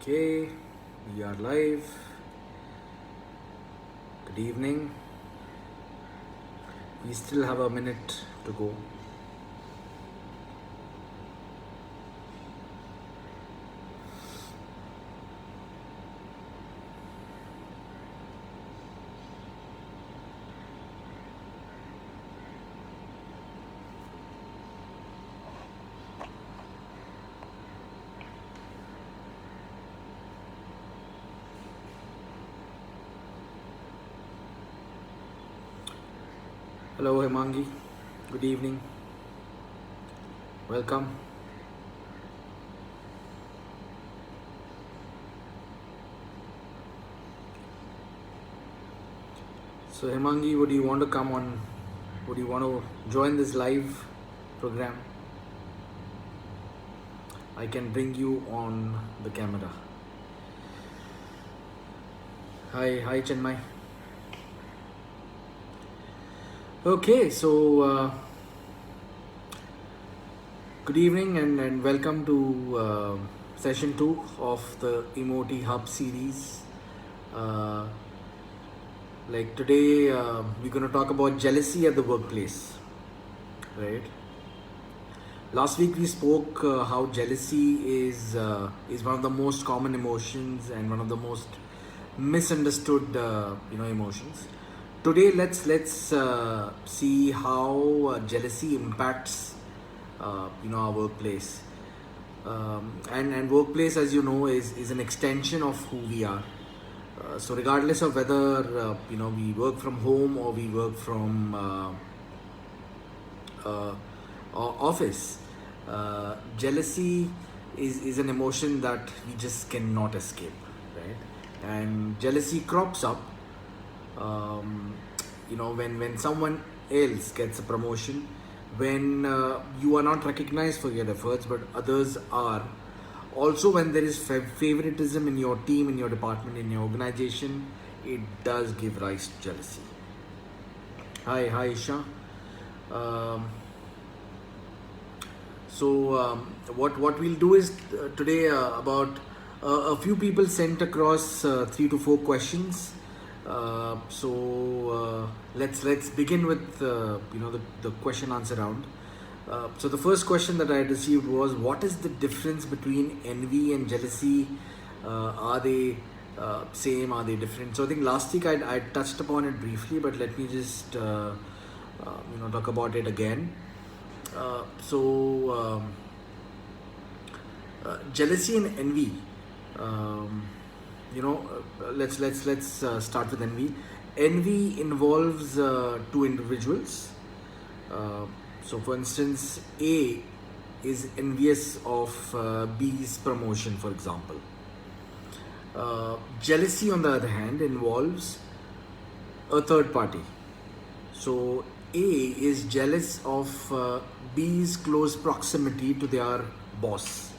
Okay, we are live. Good evening. We still have a minute to go. Hello, Hemangi. Good evening. Welcome. So, Hemangi, would you want to come on? Would you want to join this live program? I can bring you on the camera. Hi, Chenmai. Okay, so good evening and welcome to session 2 of the Emoti Hub series. Like today, we're going to talk about jealousy at the workplace, right? Last week we spoke how jealousy is one of the most common emotions and one of the most misunderstood, emotions. Today, let's see how jealousy impacts, our workplace. And workplace, as you know, is an extension of who we are. So regardless of whether we work from home or we work from office, jealousy is an emotion that we just cannot escape, right? And jealousy crops up when someone else gets a promotion, when you are not recognized for your efforts but others are, also when there is favoritism in your team, in your department, in your organization. It does give rise to jealousy. Hi Isha. um, what we'll do is today, about a few people sent across 3 to 4 questions. Let's begin with the question answer round. So the first question that I received was, what is the difference between envy and jealousy? Are they same? Are they different? So I think last week I touched upon it briefly, but let me just talk about it again. Jealousy and envy. Let's start with envy. Envy involves two individuals. So, for instance, A is envious of B's promotion, for example. Jealousy, on the other hand, involves a third party. So, A is jealous of B's close proximity to their boss,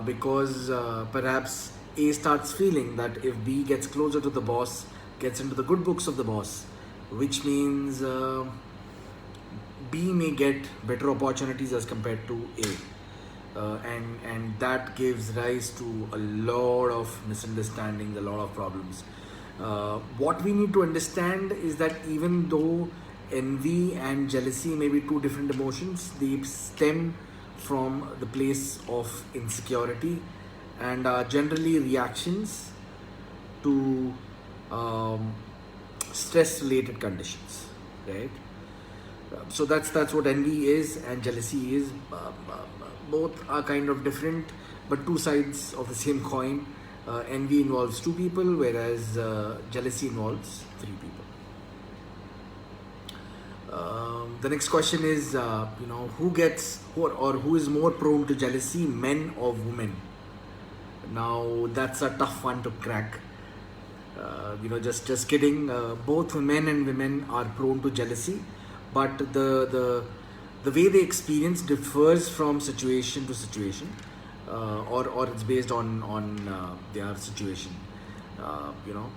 because perhaps A starts feeling that if B gets closer to the boss, gets into the good books of the boss, which means B may get better opportunities as compared to A. And that gives rise to a lot of misunderstandings, a lot of problems. What we need to understand is that even though envy and jealousy may be two different emotions, they stem from the place of insecurity and are generally reactions to stress related conditions, right? So that's what envy is and jealousy is. Both are kind of different, but two sides of the same coin. Envy involves two people, whereas jealousy involves three people. The next question is, who is more prone to jealousy, men or women? Now that's a tough one to crack. Just kidding. Both men and women are prone to jealousy, but the way they experience differs from situation to situation, or it's based on their situation. Uh, you know.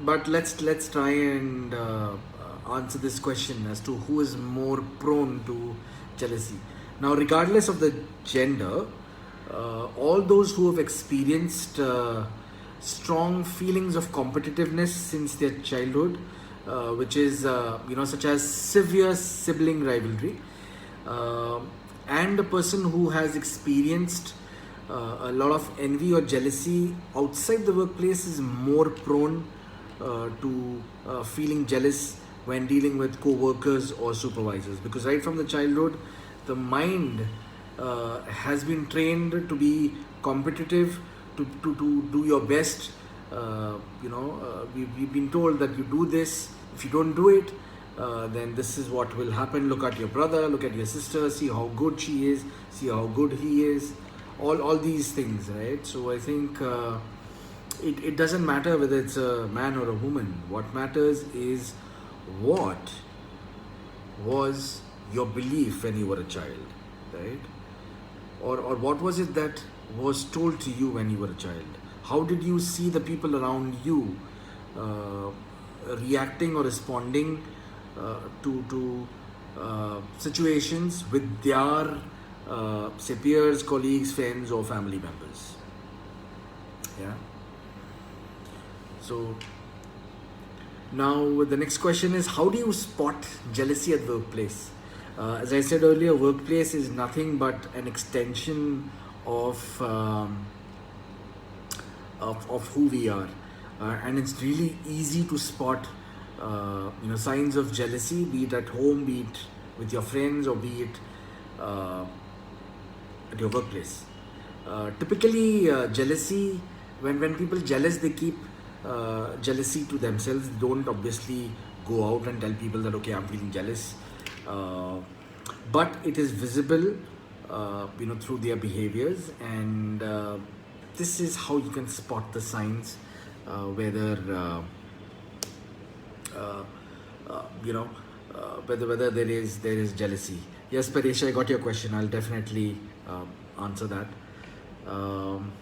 But let's try and answer this question as to who is more prone to jealousy. Now, regardless of the gender, all those who have experienced strong feelings of competitiveness since their childhood, which is such as severe sibling rivalry, uh, and a person who has experienced a lot of envy or jealousy outside the workplace is more prone to feeling jealous when dealing with co-workers or supervisors, because right from the childhood the mind has been trained to be competitive, to do your best. We've been told that you do this, if you don't do it, then this is what will happen. Look at your brother, look at your sister, see how good she is, see how good he is, all these things, right? So I think it doesn't matter whether it's a man or a woman. What matters is what was your belief when you were a child, right? Or what was it that was told to you when you were a child? How did you see the people around you uh, reacting or responding to situations with their say peers, colleagues, friends, or family members? Yeah. So now the next question is, how do you spot jealousy at workplace? As I said earlier, workplace is nothing but an extension of of who we are, and it's really easy to spot signs of jealousy, be it at home, be it with your friends, or be it uh, at your workplace. Typically, jealousy, when people jealous, they keep jealousy to themselves. They don't obviously go out and tell people that, okay, I'm feeling jealous. Uh, but it is visible, through their behaviors, and this is how you can spot the signs, whether uh, you know whether there is jealousy. Yes, Paresh, I got your question. I'll definitely answer that. um,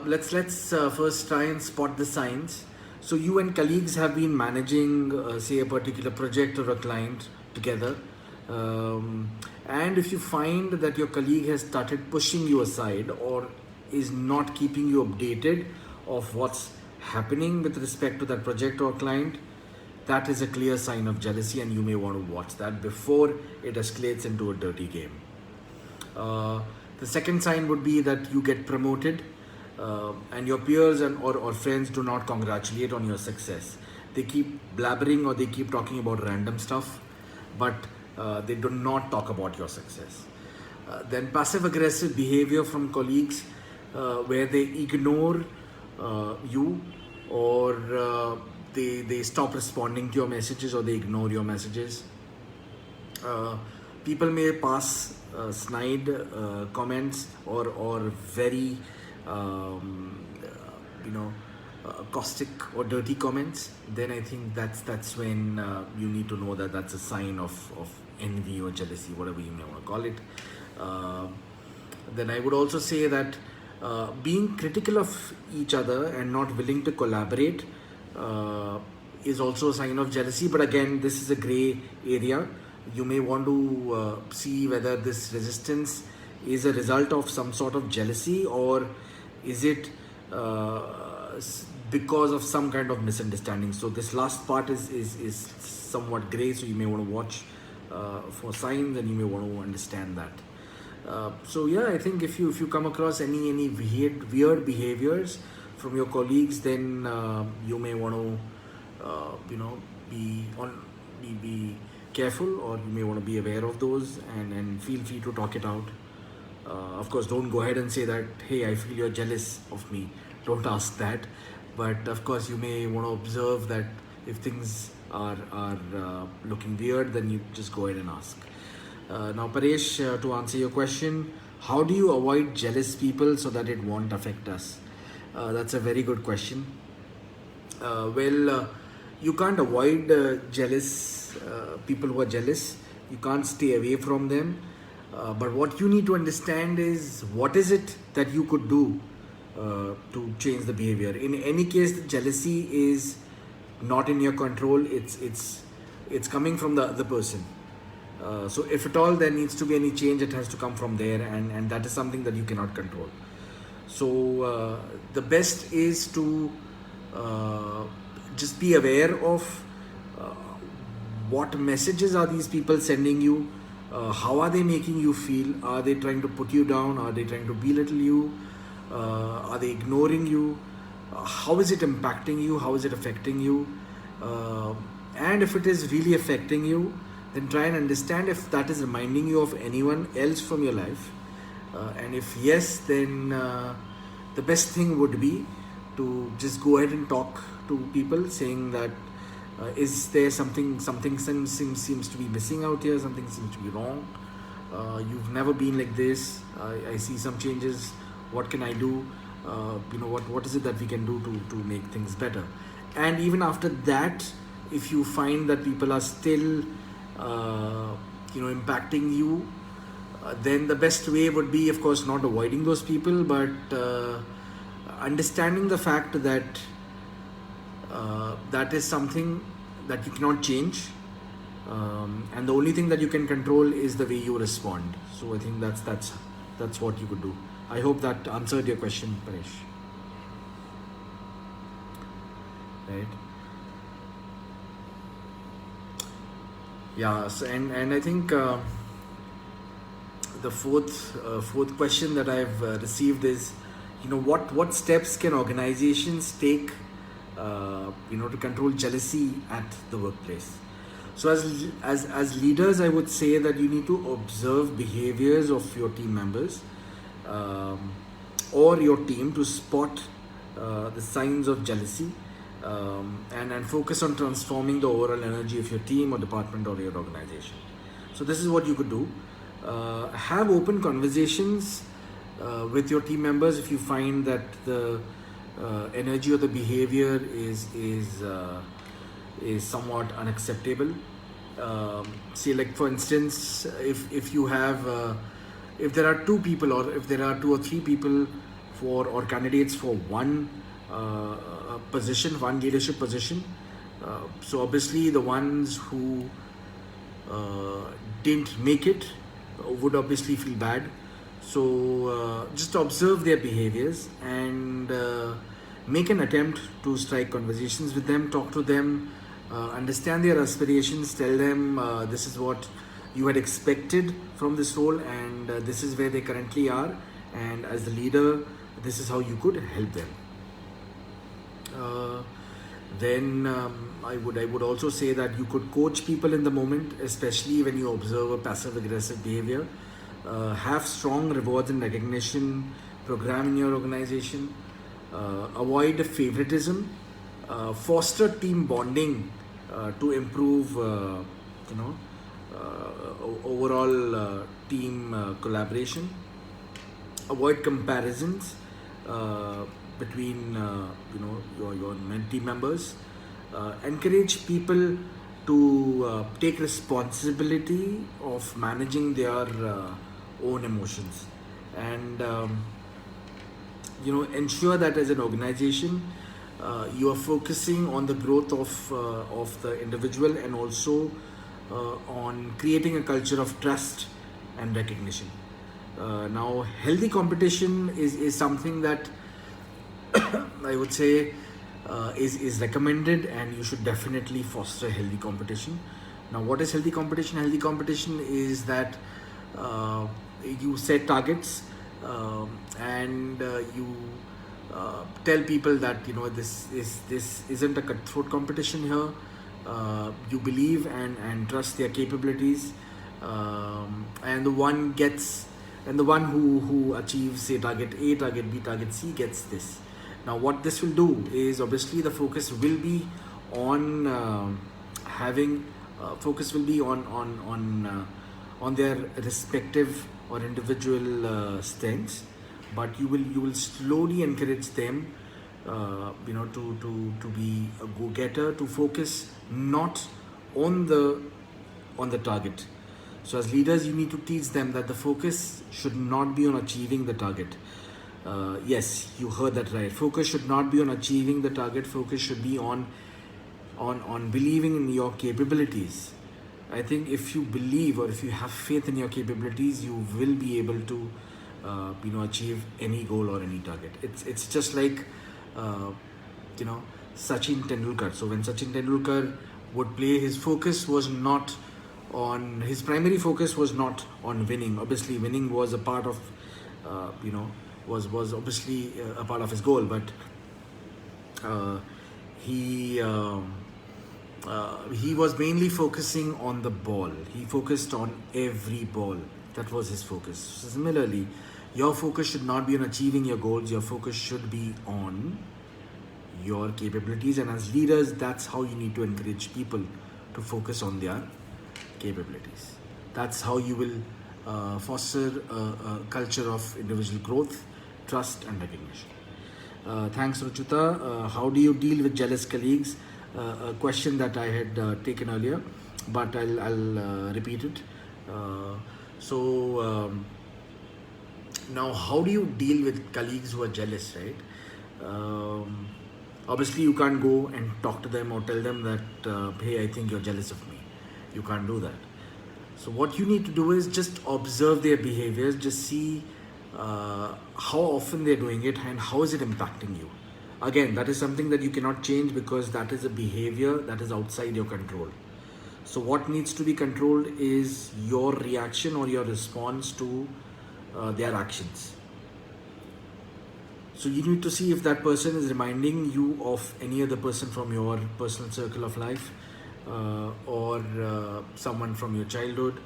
let's first try and spot the signs. So you and colleagues have been managing say a particular project or a client together, um, and if you find that your colleague has started pushing you aside or is not keeping you updated of what's happening with respect to that project or client, that is a clear sign of jealousy, and you may want to watch that before it escalates into a dirty game. Uh, the second sign would be that you get promoted, and your peers or friends do not congratulate on your success. They keep blabbering or they keep talking about random stuff, but they do not talk about your success. Then passive aggressive behavior from colleagues, where they ignore you, or they stop responding to your messages, or they ignore your messages. uh, People may pass snide comments, or very um, caustic or dirty comments. Then I think that's when you need to know that that's a sign of envy or jealousy, whatever you may want to call it. uh, then I would also say that being critical of each other and not willing to collaborate uh, is also a sign of jealousy. But again, this is a gray area. You may want to see whether this resistance is a result of some sort of jealousy, or is it because of some kind of misunderstanding. So this last part is somewhat gray, so you may want to watch for signs, and you may want to understand that. So yeah, I think if you come across any weird behaviors from your colleagues, then you may want to be on be careful, or you may want to be aware of those, and feel free to talk it out. Of course, don't go ahead and say that, hey, I feel you're jealous of me. Don't ask that. But of course, you may want to observe that if things are looking weird, then you just go ahead and ask. Now, Paresh, to answer your question, how do you avoid jealous people so that it won't affect us? That's a very good question. You can't avoid jealous people who are jealous. You can't stay away from them. But what you need to understand is, what is it that you could do to change the behavior. In any case, the jealousy is not in your control. It's coming from the other person. So if at all there needs to be any change, it has to come from there, and that is something that you cannot control. So the best is to just be aware of what messages are these people sending you, how are they making you feel, are they trying to put you down, are they trying to belittle you, are they ignoring you, how is it impacting you, how is it affecting you, and if it is really affecting you, then try and understand if that is reminding you of anyone else from your life. And if yes, then the best thing would be to just go ahead and talk to people, saying that is there something seems to be missing out here, something seems to be wrong, you've never been like this, I see some changes, what can I do, what is it that we can do to make things better. And even after that, if you find that people are still impacting you, then the best way would be, of course, not avoiding those people, but understanding the fact that that is something that you cannot change, and the only thing that you can control is the way you respond. So I think that's what you could do. I hope that answered your question, Paresh. Right? Yeah. So, and I think the fourth question that I've received is, what steps can organizations take to control jealousy at the workplace. So as leaders, I would say that you need to observe behaviors of your team members or your team to spot the signs of jealousy, and focus on transforming the overall energy of your team or department or your organization. So this is what you could do. Have open conversations with your team members if you find that the energy or the behavior is somewhat unacceptable. Say, like for instance, if you have if there are two people, or if there are two or three people or candidates for one position, one leadership position, so obviously the ones who didn't make it would obviously feel bad. So just observe their behaviors and make an attempt to strike conversations with them, talk to them, understand their aspirations, tell them this is what you had expected from this role, and this is where they currently are, and as the leader, this is how you could help them. Then I would also say that you could coach people in the moment, especially when you observe a passive aggressive behavior. Have strong rewards and recognition program in your organization. Avoid favoritism. Foster team bonding to improve overall team collaboration. Avoid comparisons between your team members. Encourage people to take responsibility of managing their own emotions, and ensure that as an organization you are focusing on the growth of the individual, and also on creating a culture of trust and recognition. Now, healthy competition is something that I would say is recommended, and you should definitely foster healthy competition. Now, what is healthy competition? Healthy competition is that you set targets, and you tell people that this isn't a cutthroat competition here. You believe and trust their capabilities, and the one who achieves, say, target A, target B, target C gets this. Now, what this will do is, obviously the focus will be on on their respective or individual strengths, but you will slowly encourage them to be a go-getter, to focus not on the target. So as leaders, you need to teach them that the focus should not be on achieving the target. Yes, you heard that right. Focus should not be on achieving the target. Focus should be on believing in your capabilities, I think if you believe or if you have faith in your capabilities, you will be able to, achieve any goal or any target. It's just like, uh, you know, Sachin Tendulkar. So when Sachin Tendulkar would play, his primary focus was not on winning. Obviously, winning was a part of, was obviously a part of his goal, but uh, he. He was mainly focusing on the ball. He focused on every ball. That was his focus. So similarly, your focus should not be on achieving your goals. Your focus should be on your capabilities. And as leaders, that's how you need to encourage people to focus on their capabilities. That's how you will foster a culture of individual growth, trust, and recognition. Thanks, Ruchuta. How do you deal with jealous colleagues? A question that I had taken earlier, but I'll repeat it. Uh, so now, how do you deal with colleagues who are jealous, right? Obviously, you can't go and talk to them or tell them that, hey, I think you're jealous of me. You can't do that. So what you need to do is just observe their behaviors, just see how often they're doing it and how is it impacting you. Again, that is something that you cannot change because that is a behavior that is outside your control. So what needs to be controlled is your reaction or your response to their actions. So you need to see if that person is reminding you of any other person from your personal circle of life, or someone from your childhood,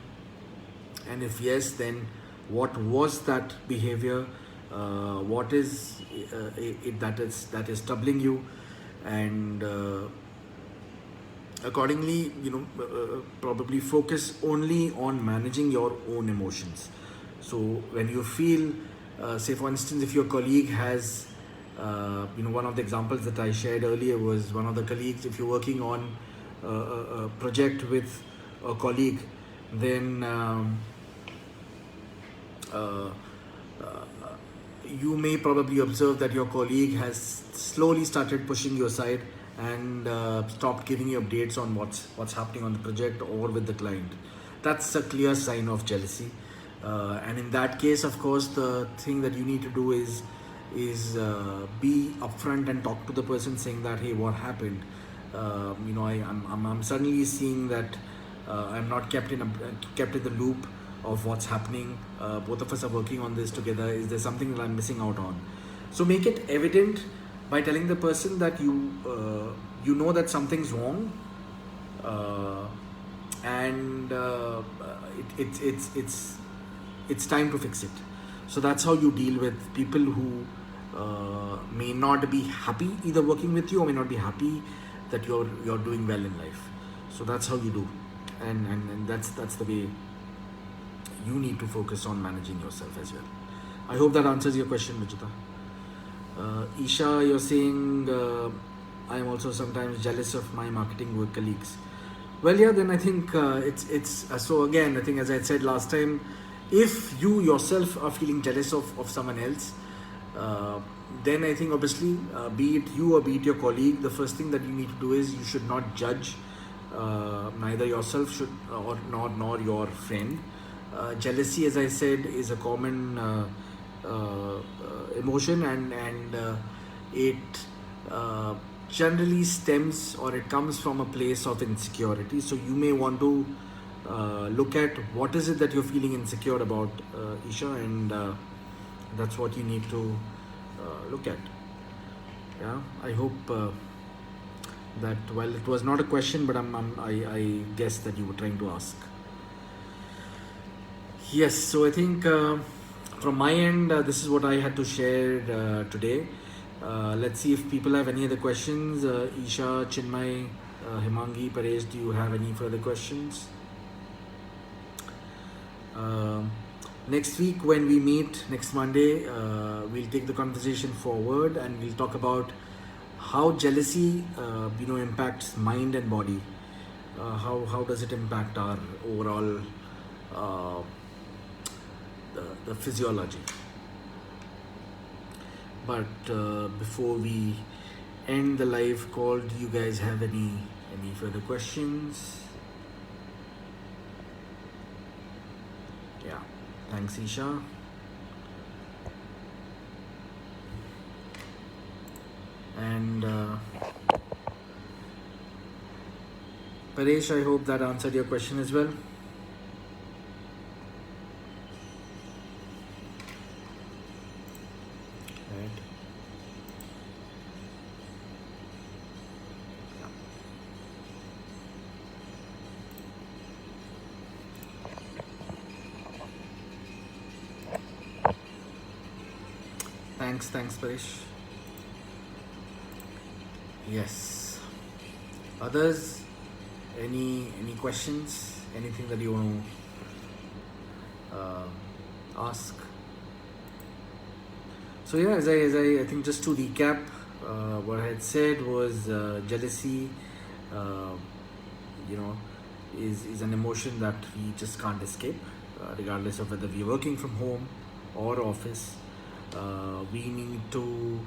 and if yes, then what was that behavior? What is it that is troubling you? And accordingly, probably focus only on managing your own emotions. So when you feel, say for instance, if your colleague has, one of the examples that I shared earlier was one of the colleagues, if you're working on a project with a colleague, then uh, you may probably observe that your colleague has slowly started pushing you aside and stopped giving you updates on what's happening on the project or with the client. That's a clear sign of jealousy. And in that case, of course, the thing that you need to do is be upfront and talk to the person, saying that, hey, what happened? I'm suddenly seeing that I'm not kept in the loop of what's happening. Both of us are working on this together. Is there something that I'm missing out on? So make it evident by telling the person that you know that something's wrong, and it's time to fix it. So that's how you deal with people who may not be happy either working with you or may not be happy that you're doing well in life. So that's how you do, and that's the way you need to focus on managing yourself as well. I hope that answers your question, Ruchita. Isha, you're saying I am also sometimes jealous of my marketing work colleagues. Well, yeah, then I think it's so again, I think as I said last time, if you yourself are feeling jealous of someone else, then I think obviously, be it you or be it your colleague, the first thing that you need to do is you should not judge neither yourself should or nor your friend. Jealousy, as I said, is a common emotion, and it generally stems or it comes from a place of insecurity. So you may want to look at what is it that you're feeling insecure about, Isha, and that's what you need to look at. Yeah, I hope that while it was not a question, but I guess that you were trying to ask. Yes, so I think from my end, this is what I had to share today. Let's see if people have any other questions. Isha, Chinmay, Himangi, Paresh, do you have any further questions? Next week, when we meet next Monday, we'll take the conversation forward and we'll talk about how jealousy, impacts mind and body. How does it impact our overall the physiology? But before we end the live call, do you guys have any further questions? Thanks, Isha. And Paresh, I hope that answered your question as well. Right. Thanks, Paresh. Yes. Others, any questions? Anything that you want to ask? So yeah, I think just to recap, what I had said was jealousy, uh, you know, is an emotion that we just can't escape, regardless of whether we're working from home or office. We need to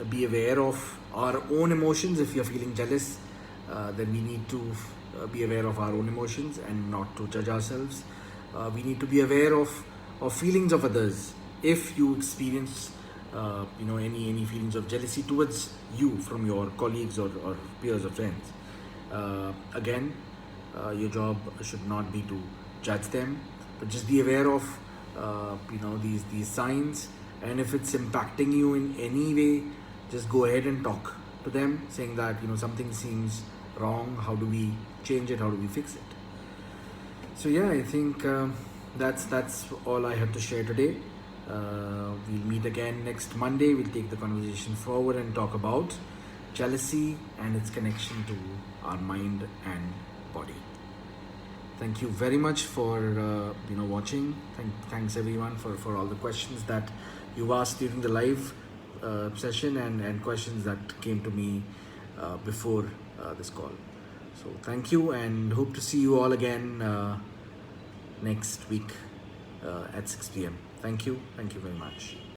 be aware of our own emotions. If you're feeling jealous, then we need to be aware of our own emotions and not to judge ourselves. We need to be aware of feelings of others. If you experience any feelings of jealousy towards you from your colleagues or peers or friends, again, your job should not be to judge them, but just be aware of these signs. And if it's impacting you in any way, just go ahead and talk to them, saying that something seems wrong. How do we change it? How do we fix it? So yeah, I think that's all I had to share today. We'll meet again next Monday. We'll take the conversation forward and talk about jealousy and its connection to our mind and body. Thank you very much for watching. Thanks everyone for all the questions that you asked during the live session and questions that came to me before this call. So thank you and hope to see you all again next week at 6 p.m. Thank you very much.